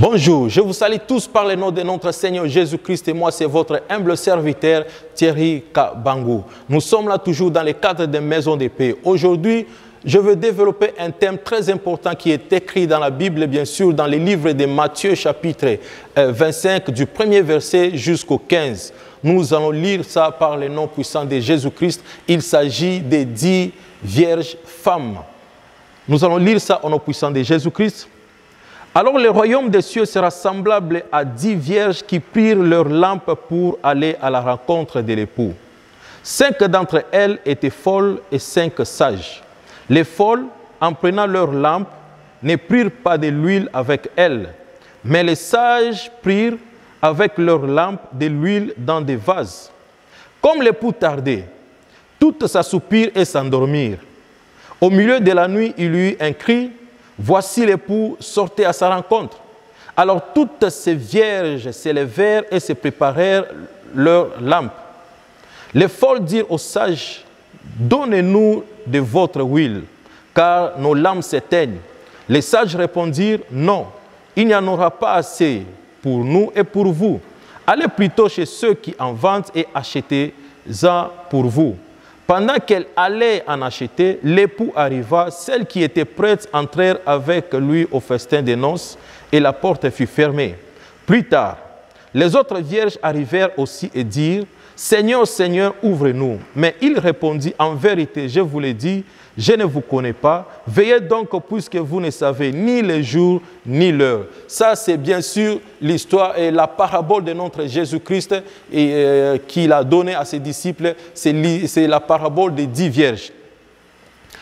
Bonjour, je vous salue tous par le nom de notre Seigneur Jésus-Christ et moi c'est votre humble serviteur Thierry Kabangou. Nous sommes là toujours dans le cadre des maisons de paix. Aujourd'hui, je veux développer un thème très important qui est écrit dans la Bible, bien sûr, dans les livres de Matthieu chapitre 25, du premier verset jusqu'au 15. Nous allons lire ça par le nom puissant de Jésus-Christ. Il s'agit des 10 vierges femmes. Nous allons lire ça au nom puissant de Jésus-Christ. Alors le royaume des cieux sera semblable à 10 vierges qui prirent leurs lampes pour aller à la rencontre de l'époux. 5 d'entre elles étaient folles et 5 sages. Les folles, en prenant leurs lampes, ne prirent pas de l'huile avec elles, mais les sages prirent avec leurs lampes de l'huile dans des vases. Comme l'époux tardait, toutes s'assoupirent et s'endormirent. Au milieu de la nuit, il y eut un cri. Voici l'époux sortait à sa rencontre. Alors toutes ces vierges se levèrent et se préparèrent leurs lampes. Les folles dirent aux sages, donnez-nous de votre huile, car nos lampes s'éteignent. Les sages répondirent, non, il n'y en aura pas assez pour nous et pour vous. Allez plutôt chez ceux qui en vendent et achetez-en pour vous. Pendant qu'elle allait en acheter, l'époux arriva, celles qui étaient prêtes entrèrent avec lui au festin des noces et la porte fut fermée. Plus tard, les autres vierges arrivèrent aussi et dirent, « Seigneur, Seigneur, ouvre-nous. » Mais il répondit, « En vérité, je vous l'ai dit, je ne vous connais pas. Veillez donc puisque vous ne savez ni le jour ni l'heure. » Ça, c'est bien sûr l'histoire et la parabole de notre Jésus-Christ qu'il a donnée à ses disciples. C'est la parabole des 10 vierges.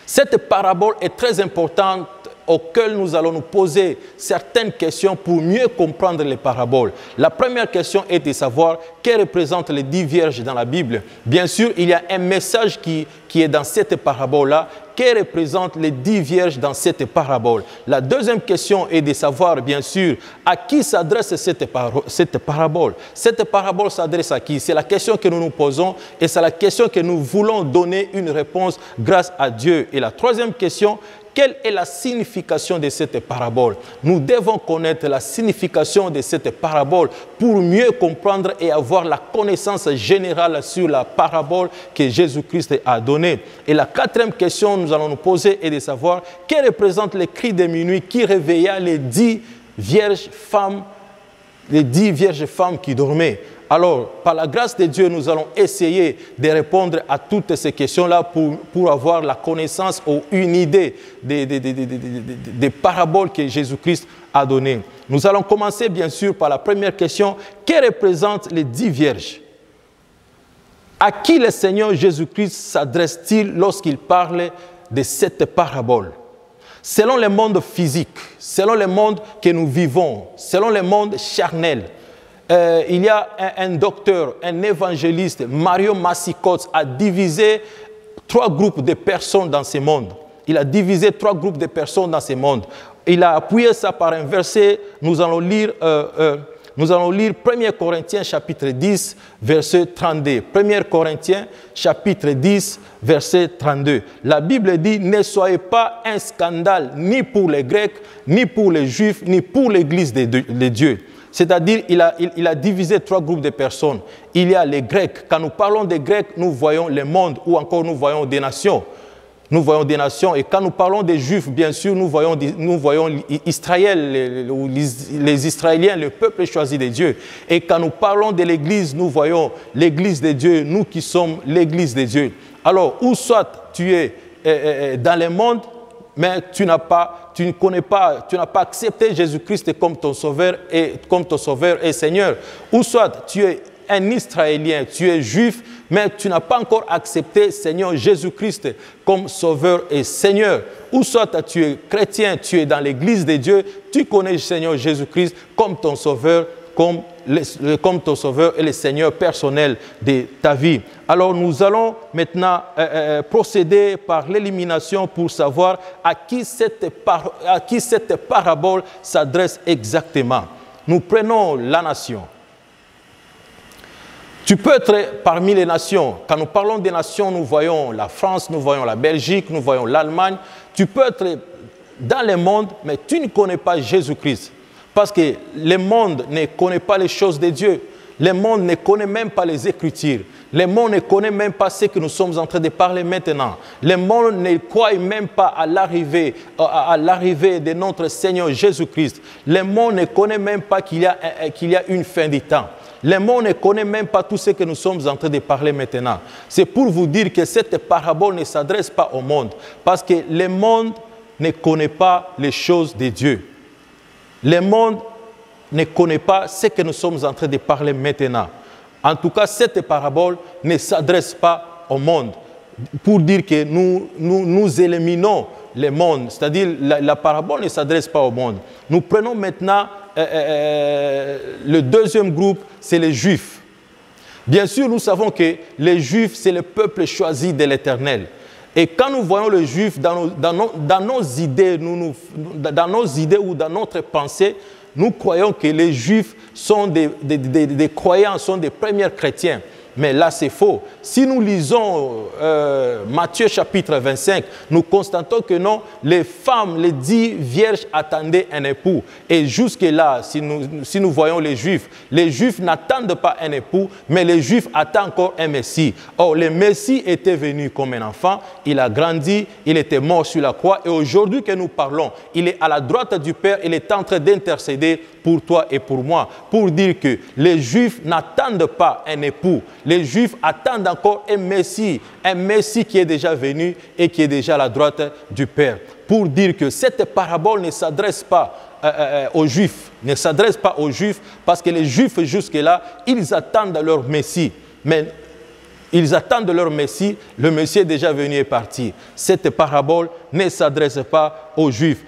Cette parabole est très importante auquel nous allons nous poser certaines questions pour mieux comprendre les paraboles. La première question est de savoir que représentent les 10 vierges dans la Bible. Bien sûr, il y a un message qui est dans cette parabole-là. Que représentent les 10 vierges dans cette parabole? La deuxième question est de savoir, bien sûr, à qui s'adresse cette parabole. Cette parabole s'adresse à qui? C'est la question que nous nous posons et c'est la question que nous voulons donner une réponse grâce à Dieu. Et la troisième question, quelle est la signification de cette parabole? Nous devons connaître la signification de cette parabole pour mieux comprendre et avoir la connaissance générale sur la parabole que Jésus-Christ a donnée. Et la quatrième question nous allons nous poser est de savoir quel représente le cri de minuit qui réveilla les 10 vierges femmes qui dormaient. Alors, par la grâce de Dieu, nous allons essayer de répondre à toutes ces questions-là pour avoir la connaissance ou une idée des paraboles que Jésus-Christ a données. Nous allons commencer, bien sûr, par la première question. Que représentent les 10 vierges? À qui le Seigneur Jésus-Christ s'adresse-t-il lorsqu'il parle de cette parabole? Selon le monde physique, selon le monde que nous vivons, selon le monde charnel, il y a un docteur, un évangéliste, Mario Massicot, a divisé 3 groupes de personnes dans ce monde. Il a divisé 3 groupes de personnes dans ce monde. Il a appuyé ça par un verset. Nous allons lire 1 Corinthiens chapitre 10, verset 32. 1 Corinthiens chapitre 10, verset 32. La Bible dit, ne soyez pas un scandale ni pour les Grecs, ni pour les Juifs, ni pour l'Église de Dieu. C'est-à-dire, il a divisé 3 groupes de personnes. Il y a les Grecs. Quand nous parlons des Grecs, nous voyons le monde ou encore nous voyons des nations. Nous voyons des nations. Et quand nous parlons des Juifs, bien sûr, nous voyons Israël, les Israéliens, le peuple choisi de Dieu. Et quand nous parlons de l'Église, nous voyons l'Église de Dieu, nous qui sommes l'Église de Dieu. Alors, ou soit tu es dans le monde, mais tu n'as pas accepté Jésus-Christ comme ton sauveur et Seigneur. Ou soit tu es un Israélien, tu es juif, mais tu n'as pas encore accepté Seigneur Jésus-Christ comme sauveur et Seigneur. Ou soit tu es chrétien, tu es dans l'église de Dieu, tu connais Seigneur Jésus-Christ comme ton sauveur, comme ton sauveur et le Seigneur personnel de ta vie. Alors nous allons maintenant procéder par l'élimination pour savoir à qui cette parabole s'adresse exactement. Nous prenons la nation. Tu peux être parmi les nations. Quand nous parlons des nations, nous voyons la France, nous voyons la Belgique, nous voyons l'Allemagne. Tu peux être dans le monde, mais tu ne connais pas Jésus-Christ. parce que le monde ne connaît pas les choses de Dieu. Le monde ne connaît même pas les Écritures. Le monde ne connaît même pas ce que nous sommes en train de parler maintenant. Le monde ne croit même pas à l'arrivée de notre Seigneur Jésus-Christ. Le monde ne connaît même pas qu'il y a une fin du temps. Le monde ne connaît même pas tout ce que nous sommes en train de parler maintenant. C'est pour vous dire que cette parabole ne s'adresse pas au monde, parce que le monde ne connaît pas les choses de Dieu. Le monde ne connaît pas ce que nous sommes en train de parler maintenant. En tout cas, cette parabole ne s'adresse pas au monde pour dire que nous éliminons le monde. C'est-à-dire, la parabole ne s'adresse pas au monde. Nous prenons maintenant le deuxième groupe, c'est les Juifs. Bien sûr, nous savons que les Juifs, c'est le peuple choisi de l'Éternel. Et quand nous voyons les Juifs dans nos idées ou dans notre pensée, nous croyons que les Juifs sont des croyants, sont des premiers chrétiens. Mais là, c'est faux. Si nous lisons Matthieu chapitre 25, nous constatons que non, les femmes, les 10 vierges attendaient un époux. Et jusque-là, si nous voyons les Juifs n'attendent pas un époux, mais les Juifs attendent encore un Messie. Or, le Messie était venu comme un enfant, il a grandi, il était mort sur la croix. Et aujourd'hui que nous parlons, il est à la droite du Père, il est en train d'intercéder pour toi et pour moi, pour dire que les Juifs n'attendent pas un époux. Les Juifs attendent encore un Messie qui est déjà venu et qui est déjà à la droite du Père. Pour dire que cette parabole ne s'adresse pas aux Juifs, parce que les Juifs jusque-là, ils attendent leur Messie. Mais ils attendent leur Messie, le Messie est déjà venu et parti. Cette parabole ne s'adresse pas aux Juifs.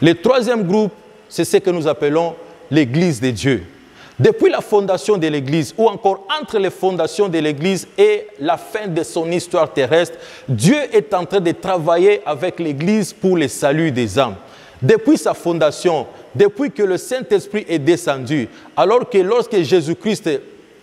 Le troisième groupe, c'est ce que nous appelons l'Église de Dieu. Depuis la fondation de l'Église, ou encore entre les fondations de l'Église et la fin de son histoire terrestre, Dieu est en train de travailler avec l'Église pour le salut des âmes. Depuis sa fondation, depuis que le Saint-Esprit est descendu, alors que lorsque Jésus-Christ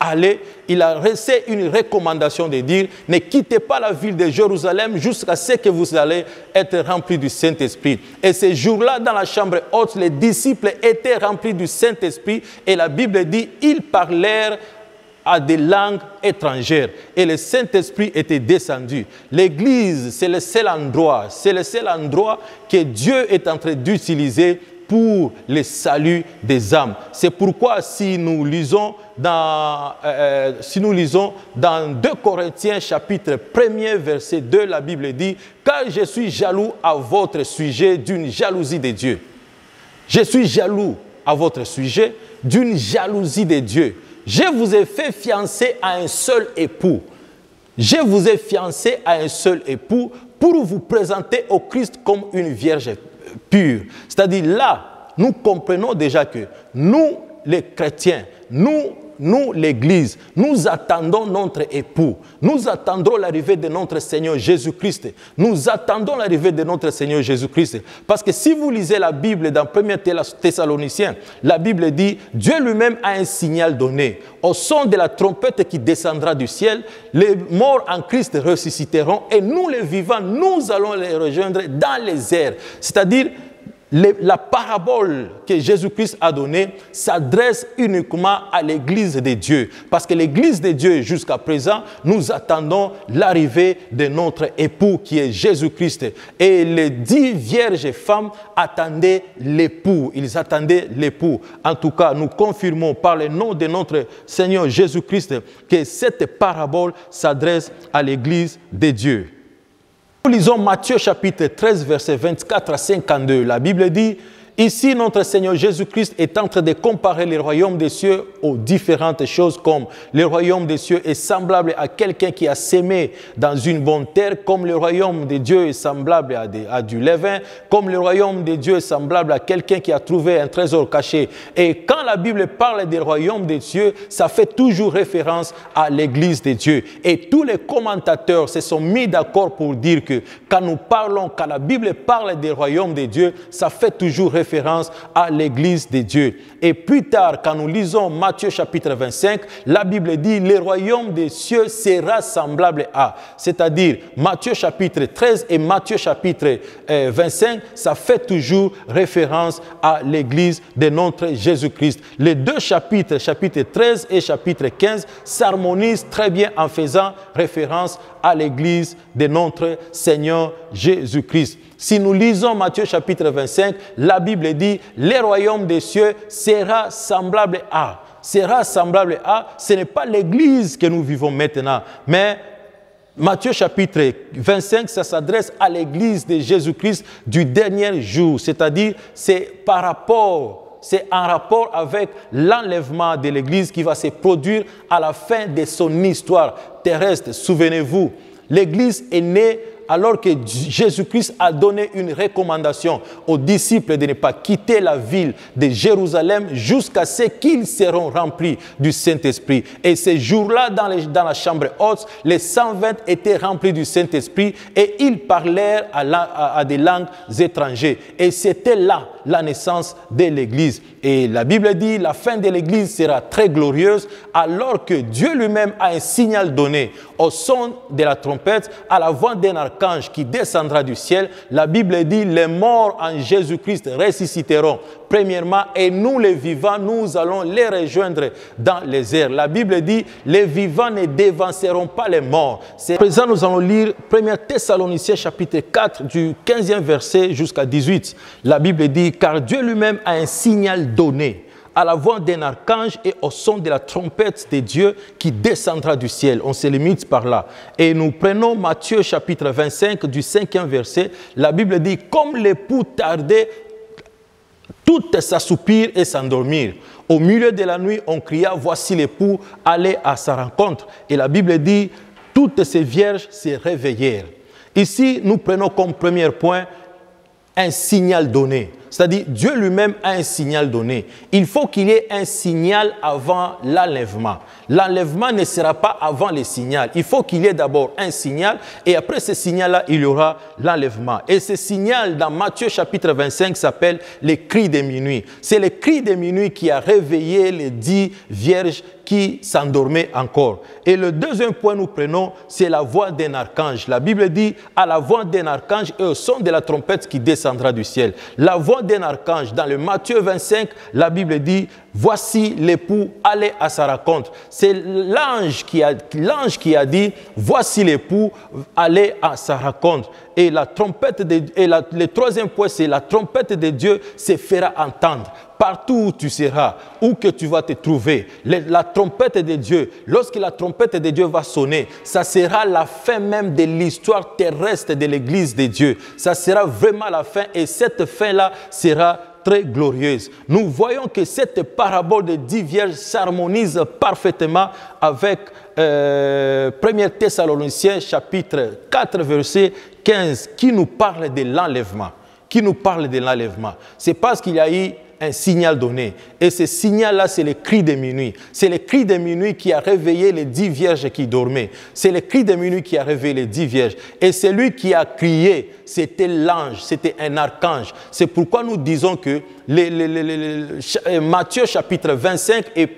allait, il a reçu une recommandation de dire « Ne quittez pas la ville de Jérusalem jusqu'à ce que vous allez être remplis du Saint-Esprit. » Et ce jour-là, dans la chambre haute, les disciples étaient remplis du Saint-Esprit et la Bible dit « Ils parlèrent à des langues étrangères. » Et le Saint-Esprit était descendu. L'Église, c'est le seul endroit que Dieu est en train d'utiliser pour le salut des âmes. C'est pourquoi si nous lisons dans 2 Corinthiens chapitre 1er verset 2, la Bible dit « Car je suis jaloux à votre sujet d'une jalousie de Dieu. » Je suis jaloux à votre sujet d'une jalousie de Dieu. Je vous ai fait fiancer à un seul époux. Je vous ai fiancé à un seul époux pour vous présenter au Christ comme une vierge pure. C'est-à-dire là, nous comprenons déjà que nous, les chrétiens, nous l'Église, nous attendons notre époux. Nous attendons l'arrivée de notre Seigneur Jésus-Christ. Nous attendons l'arrivée de notre Seigneur Jésus-Christ. Parce que si vous lisez la Bible dans 1 Thessaloniciens, la Bible dit, Dieu lui-même a un signal donné. Au son de la trompette qui descendra du ciel, les morts en Christ ressusciteront et nous les vivants, nous allons les rejoindre dans les airs. C'est-à-dire, la parabole que Jésus-Christ a donnée s'adresse uniquement à l'Église de Dieu. Parce que l'Église de Dieu, jusqu'à présent, nous attendons l'arrivée de notre époux qui est Jésus-Christ. Et les 10 vierges femmes attendaient l'époux. Ils attendaient l'époux. En tout cas, nous confirmons par le nom de notre Seigneur Jésus-Christ que cette parabole s'adresse à l'Église de Dieu. Nous lisons Matthieu chapitre 13, versets 24 à 52. La Bible dit, ici notre Seigneur Jésus-Christ est en train de comparer le royaume des cieux aux différentes choses, comme le royaume des cieux est semblable à quelqu'un qui a sémé dans une bonne terre, comme le royaume de Dieu est semblable à du levain, comme le royaume de Dieu est semblable à quelqu'un qui a trouvé un trésor caché. Et quand la Bible parle du royaume des cieux, ça fait toujours référence à l'Église de Dieu. Et tous les commentateurs se sont mis d'accord pour dire que quand la Bible parle du royaume de Dieu, ça fait toujours référence référence à l'Église de Dieu. Et plus tard, quand nous lisons Matthieu chapitre 25, la Bible dit « Le royaume des cieux sera semblable à ». C'est-à-dire, Matthieu chapitre 13 et Matthieu chapitre 25, ça fait toujours référence à l'Église de notre Jésus-Christ. Les deux chapitres, chapitre 13 et chapitre 15, s'harmonisent très bien en faisant référence à l'Église de notre Seigneur Jésus-Christ. Si nous lisons Matthieu chapitre 25, la Bible dit « Le royaume des cieux sera semblable à ». Sera semblable à, ce n'est pas l'Église que nous vivons maintenant, mais Matthieu chapitre 25, ça s'adresse à l'Église de Jésus-Christ du dernier jour, c'est-à-dire c'est en rapport avec l'enlèvement de l'Église qui va se produire à la fin de son histoire terrestre. Souvenez-vous, l'Église est née alors que Jésus-Christ a donné une recommandation aux disciples de ne pas quitter la ville de Jérusalem jusqu'à ce qu'ils seront remplis du Saint-Esprit. Et ces jours-là, dans la chambre haute, les 120 étaient remplis du Saint-Esprit et ils parlèrent à des langues étrangères. Et c'était là la naissance de l'Église. Et la Bible dit, la fin de l'Église sera très glorieuse alors que Dieu lui-même a un signal donné au son de la trompette, à la voix d'un archange qui descendra du ciel. La Bible dit, les morts en Jésus-Christ ressusciteront premièrement et nous les vivants, nous allons les rejoindre dans les airs. La Bible dit, les vivants ne dévanceront pas les morts. À présent, nous allons lire 1 Thessaloniciens chapitre 4 du 15e verset jusqu'à 18. La Bible dit, car Dieu lui-même a un signal donné à la voix d'un archange et au son de la trompette de Dieu qui descendra du ciel. On se limite par là. Et nous prenons Matthieu chapitre 25 du 5e verset. La Bible dit, comme l'époux tardait, toutes s'assoupirent et s'endormirent. Au milieu de la nuit, on cria, voici l'époux, allez à sa rencontre. Et la Bible dit, toutes ces vierges se réveillèrent. Ici, nous prenons comme premier point un signal donné. C'est-à-dire, Dieu lui-même a un signal donné. Il faut qu'il y ait un signal avant l'enlèvement. L'enlèvement ne sera pas avant le signal. Il faut qu'il y ait d'abord un signal et après ce signal-là, il y aura l'enlèvement. Et ce signal, dans Matthieu chapitre 25, s'appelle le cri de minuit. C'est le cri de minuit qui a réveillé les 10 vierges qui s'endormaient encore. Et le deuxième point nous prenons, c'est la voix d'un archange. La Bible dit, à la voix d'un archange et au son de la trompette qui descendra du ciel. La voix d'un archange, dans le Matthieu 25, la Bible dit, voici l'époux, allez à sa rencontre. C'est l'ange qui a dit, voici l'époux, allez à sa rencontre. Et la trompette le troisième point, c'est la trompette de Dieu se fera entendre. Partout où tu seras, où que tu vas te trouver, la trompette de Dieu, lorsque la trompette de Dieu va sonner, ça sera la fin même de l'histoire terrestre de l'Église de Dieu. Ça sera vraiment la fin et cette fin-là sera très glorieuse. Nous voyons que cette parabole de 10 vierges s'harmonise parfaitement avec 1 Thessaloniciens chapitre 4 verset 15 qui nous parle de l'enlèvement. C'est parce qu'il y a eu un signal donné. Et ce signal-là, c'est le cri de minuit. C'est le cri de minuit qui a réveillé les 10 vierges qui dormaient. C'est le cri de minuit qui a réveillé les 10 vierges. Et celui qui a crié, c'était l'ange, c'était un archange. C'est pourquoi nous disons que Matthieu chapitre 25 et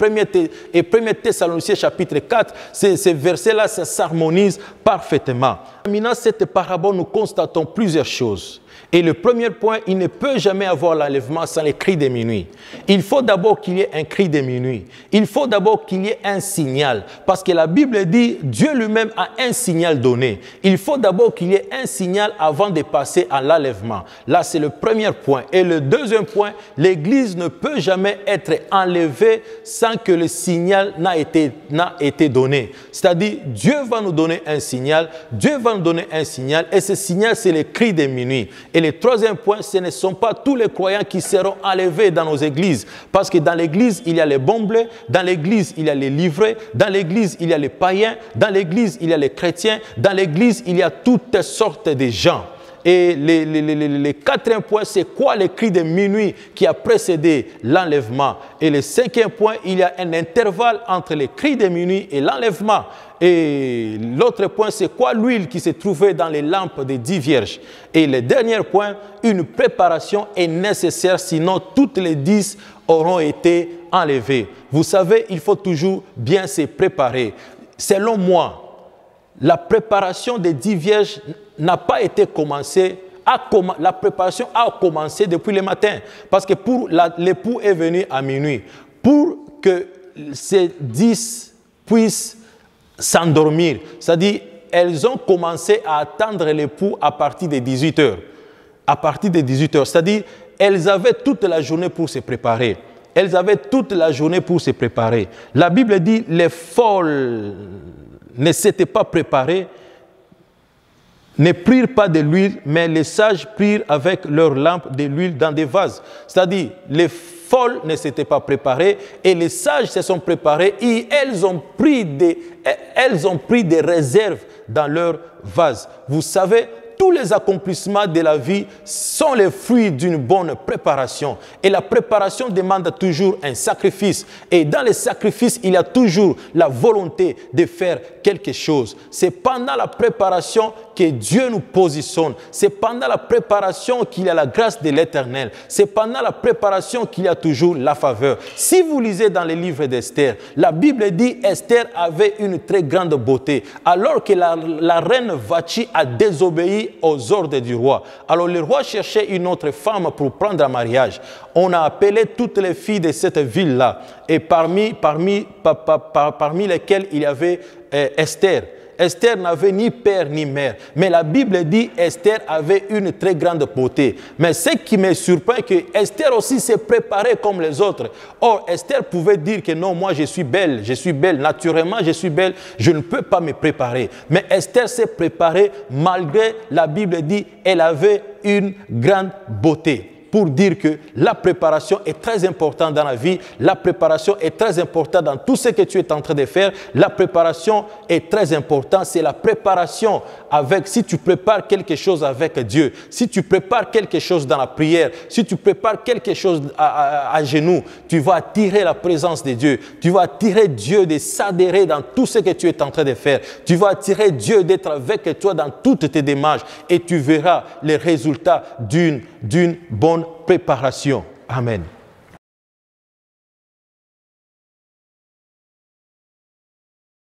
1 Thessaloniciens chapitre 4, ces versets-là, ça s'harmonise parfaitement. En terminant cette parabole, nous constatons plusieurs choses. Et le premier point, il ne peut jamais avoir l'enlèvement sans les cris de minuit. Il faut d'abord qu'il y ait un cri de minuit. Il faut d'abord qu'il y ait un signal. Parce que la Bible dit, Dieu lui-même a un signal donné. Il faut d'abord qu'il y ait un signal avant de passer à l'enlèvement. Là, c'est le premier point. Et le deuxième point, l'Église ne peut jamais être enlevée sans que le signal n'a été donné. C'est-à-dire, Dieu va nous donner un signal. Dieu va nous donner un signal. Et ce signal, c'est le cri de minuit. Et le troisième point, ce ne sont pas tous les croyants qui seront enlevés dans nos églises. Parce que dans l'église, il y a les bons bleus, dans l'église, il y a les livrés, dans l'église, il y a les païens, dans l'église, il y a les chrétiens, dans l'église, il y a toutes sortes de gens. Et le quatrième point, c'est quoi le cri de minuit qui a précédé l'enlèvement? Et le cinquième point, il y a un intervalle entre le cri de minuit et l'enlèvement. Et l'autre point, c'est quoi l'huile qui se trouvait dans les lampes des 10 vierges? Et le dernier point, une préparation est nécessaire, sinon toutes les 10 auront été enlevées. Vous savez, il faut toujours bien se préparer. Selon moi, la préparation des 10 vierges n'a pas été commencée. La préparation a commencé depuis le matin. Parce que l'époux est venu à minuit. Pour que ces 10 puissent s'endormir, c'est-à-dire elles ont commencé à attendre l'époux à partir de 18 heures. À partir de 18 heures, c'est-à-dire elles avaient toute la journée pour se préparer. Elles avaient toute la journée pour se préparer. La Bible dit les folles ne s'étaient pas préparées, ne prirent pas de l'huile, mais les sages prirent avec leurs lampes de l'huile dans des vases. C'est-à-dire, les folles ne s'étaient pas préparées et les sages se sont préparés et elles ont pris des réserves dans leurs vases. Vous savez, tous les accomplissements de la vie sont les fruits d'une bonne préparation. Et la préparation demande toujours un sacrifice. Et dans les sacrifices, il y a toujours la volonté de faire quelque chose. C'est pendant la préparation que Dieu nous positionne. C'est pendant la préparation qu'il y a la grâce de l'Éternel. C'est pendant la préparation qu'il y a toujours la faveur. Si vous lisez dans les livres d'Esther, la Bible dit Esther avait une très grande beauté. Alors que la reine Vachi a désobéi aux ordres du roi. Alors le roi cherchait une autre femme pour prendre en mariage. On a appelé toutes les filles de cette ville-là. Et parmi lesquelles il y avait Esther. Esther n'avait ni père ni mère. Mais la Bible dit Esther avait une très grande beauté. Mais ce qui me surprend, c'est que Esther aussi s'est préparée comme les autres. Or, Esther pouvait dire que non, moi je suis belle, naturellement je suis belle, je ne peux pas me préparer. Mais Esther s'est préparée malgré, la Bible dit, elle avait une grande beauté. Pour dire que la préparation est très importante dans la vie, la préparation est très importante dans tout ce que tu es en train de faire. La préparation est très importante, c'est la préparation si tu prépares quelque chose avec Dieu, si tu prépares quelque chose dans la prière, si tu prépares quelque chose à genoux, tu vas attirer la présence de Dieu, tu vas attirer Dieu de s'adhérer dans tout ce que tu es en train de faire, tu vas attirer Dieu d'être avec toi dans toutes tes démarches et tu verras les résultats d'une bonne préparation. Amen.